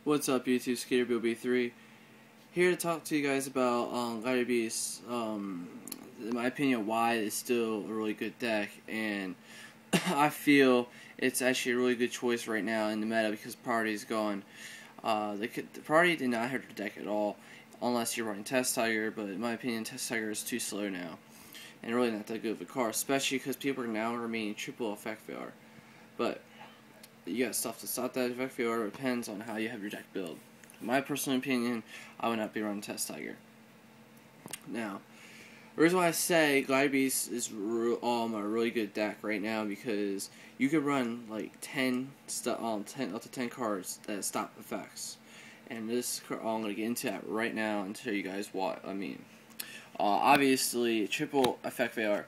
What's up, YouTube? Skater Bill B3 here to talk to you guys about Glider Beast. In my opinion, why it's still a really good deck, and I feel it's actually a really good choice right now in the meta because Priority is gone. The Priority did not hurt the deck at all, unless you're running Test Tiger. But in my opinion, Test Tiger is too slow now, and really not that good of a card, especially because people are now remaining triple effect VR. But you got stuff to stop that effect failure. It depends on how you have your deck build. In my personal opinion, I would not be running Test Tiger. Now, the reason why I say Glider Beast is a really good deck right now because you could run like 10 up to 10 cards that stop effects, and this I'm going to get into that right now and tell you guys what I mean. Obviously, triple effect failure.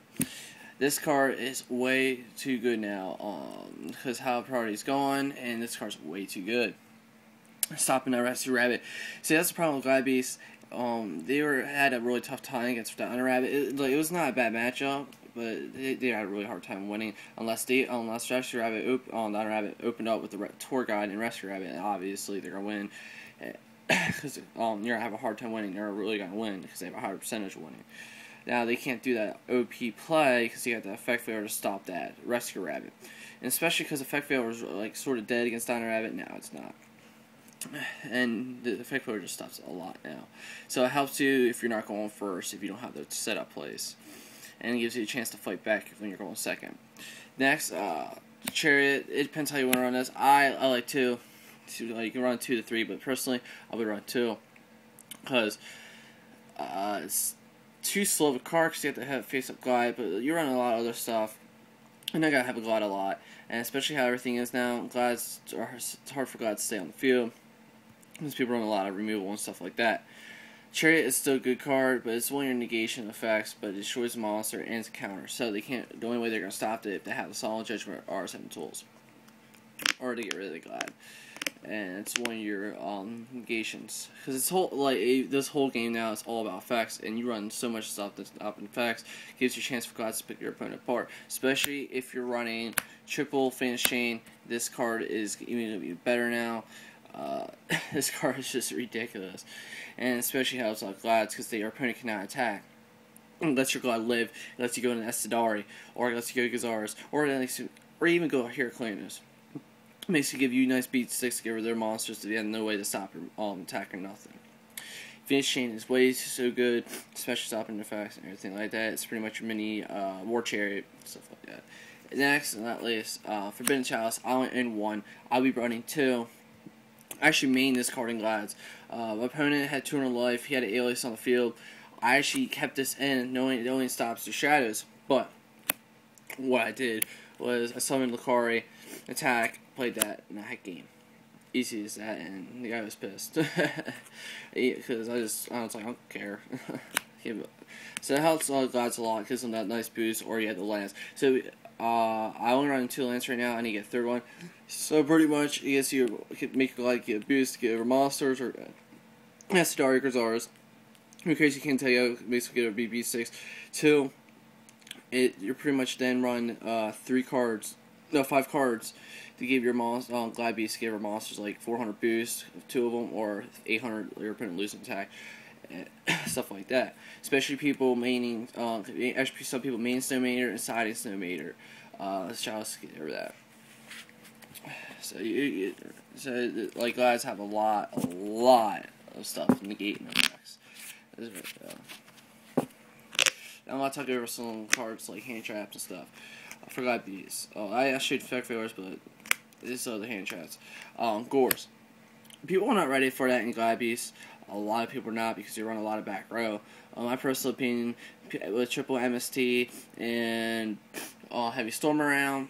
This card is way too good now, because how Priority's gone, and this card's way too good. Stopping that Rescue Rabbit. See, that's the problem with Glider Beast. They had a really tough time against the Under Rabbit. It was not a bad matchup, but they had a really hard time winning unless Rescue Rabbit, the Under Rabbit opened up with the Tour Guide and Rescue Rabbit. And obviously, they're gonna win. Because you're gonna have a hard time winning. They're really gonna win because they have a higher percentage of winning. Now, they can't do that OP play because you got the effect failure to stop that Rescue Rabbit. And especially because effect failure was like sort of dead against Dino Rabbit, now it's not. And the effect failure just stops a lot now. So it helps you if you're not going first, if you don't have the setup plays. And it gives you a chance to fight back when you're going second. Next, Chariot. It depends how you want to run this. I like two. You can run 2 to 3, but personally, I would run 2. Because it's too slow of a card because you have to have face-up glide, but you're running a lot of other stuff. You're not going to have a glide a lot, and especially how everything is now, it's hard for glide to stay on the field because people run a lot of removal and stuff like that. Chariot is still a good card, but it's only your negation effects, but it destroys the monster and it's a counter, so they can't. The only way they're going to stop it if they have the Solid Judgment or 7 tools, or to get rid of the glide. And it's one of your negations, because this whole game now is all about effects, and you run so much stuff that's up in effects. Gives you a chance for glides to pick your opponent apart, especially if you're running triple Phoenix Chain. This card is even going to be better now. This card is just ridiculous, and especially how it's like glides, because your opponent cannot attack. It lets your glide live. It lets you go into Estidari, or it lets you go to Gazaris, or even go Heracleanus. Makes you give you nice beat sticks to get rid of their monsters so they have no way to stop your attack or nothing. Phoenix Chain is way so good, especially stopping effects and everything like that. It's pretty much your mini War Chariot, stuff like that. Next, and not least, Forbidden Chalice. I went in 1. I'll be running 2. I actually mained this card in glides. My opponent had 200 life. He had an Alias on the field. I actually kept this in, knowing it only stops the shadows. But what I did was I summoned Lucari, attack, played that, and I had game. Easy as that, and the guy was pissed. Because I was like, I don't care. So it helps glides a lot, gives them that nice boost, or you have the lance. So I only run 2 lance right now, and you get a 3rd one. So pretty much, you can make your glide get a boost, get over monsters, or Estidari, Gazaris. In case you can't tell you, basically get a BB6. 2, you're pretty much then run 5 cards to give your Glide Beast to give your monsters like 400 boost, 2 of them, or 800 your opponent losing attack, stuff like that. Especially people maining, actually some people main Snowmater and siding Snowmater. Let's try to get over that. So like guys have a lot of stuff negating effects. I'm not talking over some cards like hand traps and stuff. I forgot these. I showed effect failures, but this is other hand traps. Gores. People are not ready for that in Glider Beast. A lot of people are not because they run a lot of back row. My personal opinion, with triple MST and heavy storm around,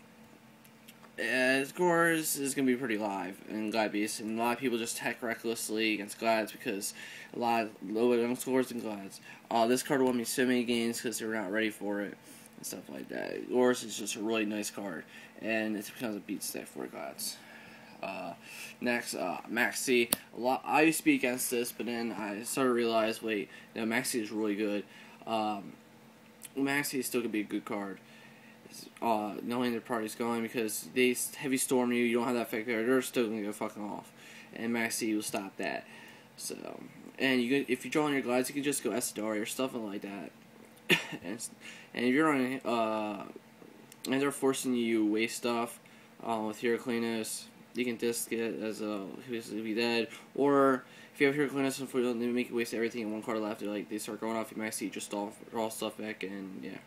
Gores is going to be pretty live in Glider Beast, and a lot of people just attack recklessly against glides because a lot of lower scores than glides. This card won me so many games because they were not ready for it and stuff like that. Gores is just a really nice card, and it becomes a beat stick for glides. Next, Maxi. I used to be against this, but then I started to realize, wait, no, Maxi is really good. Maxi is still going to be a good card. knowing their party's going, because they heavy storm you, you don't have that effect there, they're still gonna go fucking off, and Maxx C will stop that. So, and if you draw on your glides, you can just go Essadari or something like that. and if you're running, and they're forcing you to waste stuff with Heracleus, you can disc it as a he's be dead, or if you have Heracleus and they make you waste everything in one card left, they start going off, you might see just draw stuff back, and yeah.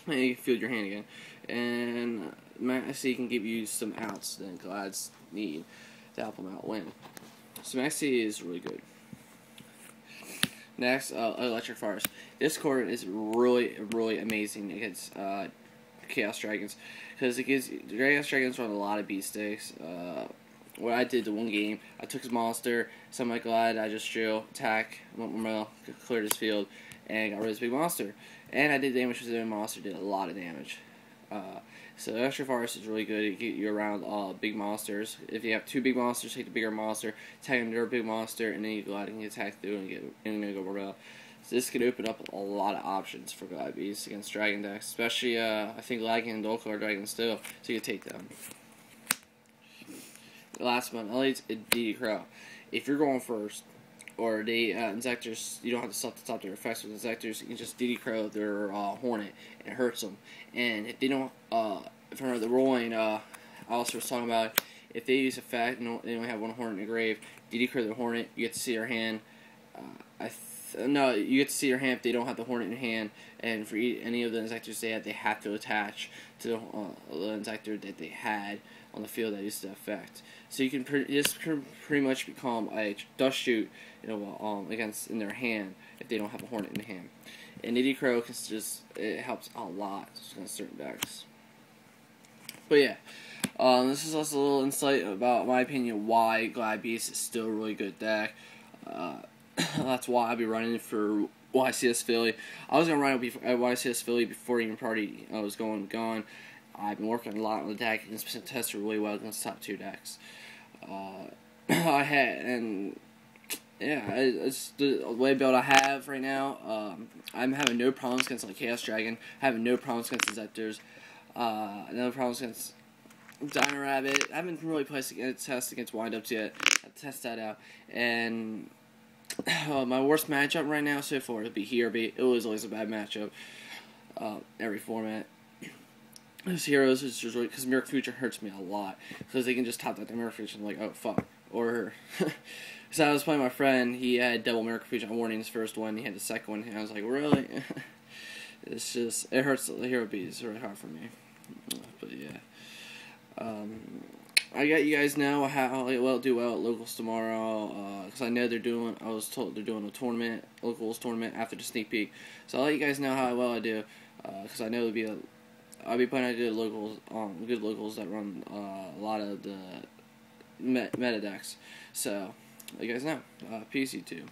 And you can field your hand again. And Maxx C can give you some outs that glides need to help them out win. So Maxx C is really good. Next, Electric Forest. This card is really amazing against Chaos Dragons, because it gives Chaos Dragons run a lot of beat sticks. What I did the one game, I took his monster, sent my glide, I just drew, attack, went Morel, cleared his field, and got rid of his big monster. And I did damage with the monster, did a lot of damage. So Electric Forest is really good to get you around big monsters. If you have two big monsters, take the bigger monster, attack another big monster, and then you glide and attack through and go Morel. So this could open up a lot of options for Glide Beasts against Dragon decks, especially I think Lagging and Dull-Color Dragons still, so you can take them. The last one, Elite's DD Crow. If you're going first, or the Inzektors, you don't have to stop their effects with Inzektors, you can just DD Crow their Hornet, and it hurts them. And if they don't, if they're the rolling, Alistair was talking about, if they use effect and they only have one Hornet in the grave, DD Crow their Hornet, you get to see their hand. No, you get to see their hand if they don't have the Hornet in hand, and for any of the Inzektors they have to attach to the Inzektor that they had on the field that used the effect. So you can pretty much become a dust shoot, against in their hand if they don't have a Hornet in the hand. And DD Crow it helps a lot against certain decks. But yeah, this is also a little insight about my opinion why Glide Beast is still a really good deck. That's why I'll be running for YCS Philly. I was gonna run it at YCS Philly before even party I was gone. I've been working a lot on the deck, and it's been tested really well against the top 2 decks. It's the way build I have right now. I'm having no problems against Chaos Dragon, having no problems against Inzektors, no problems against Dino Rabbit. I haven't really placed a test against Windups yet. I'll test that out. And my worst matchup right now so far would be Hero Beat. It was always a bad matchup. Every format. Those heroes is just really, because Miracle Future hurts me a lot, because they can just top that Miracle Future and like, oh fuck, or because I was playing my friend, he had double Miracle Future on warning his first one, he had the second one, and I was like, really? It's just, it hurts. The Hero Beat is really hard for me. But yeah, I got you guys know how well do well at locals tomorrow, because I know I was told they're doing a locals tournament after the sneak peek, so I'll let you guys know how well I do, because I know I'll be playing at good locals that run a lot of the meta decks. So, let you guys know. Peace, you two.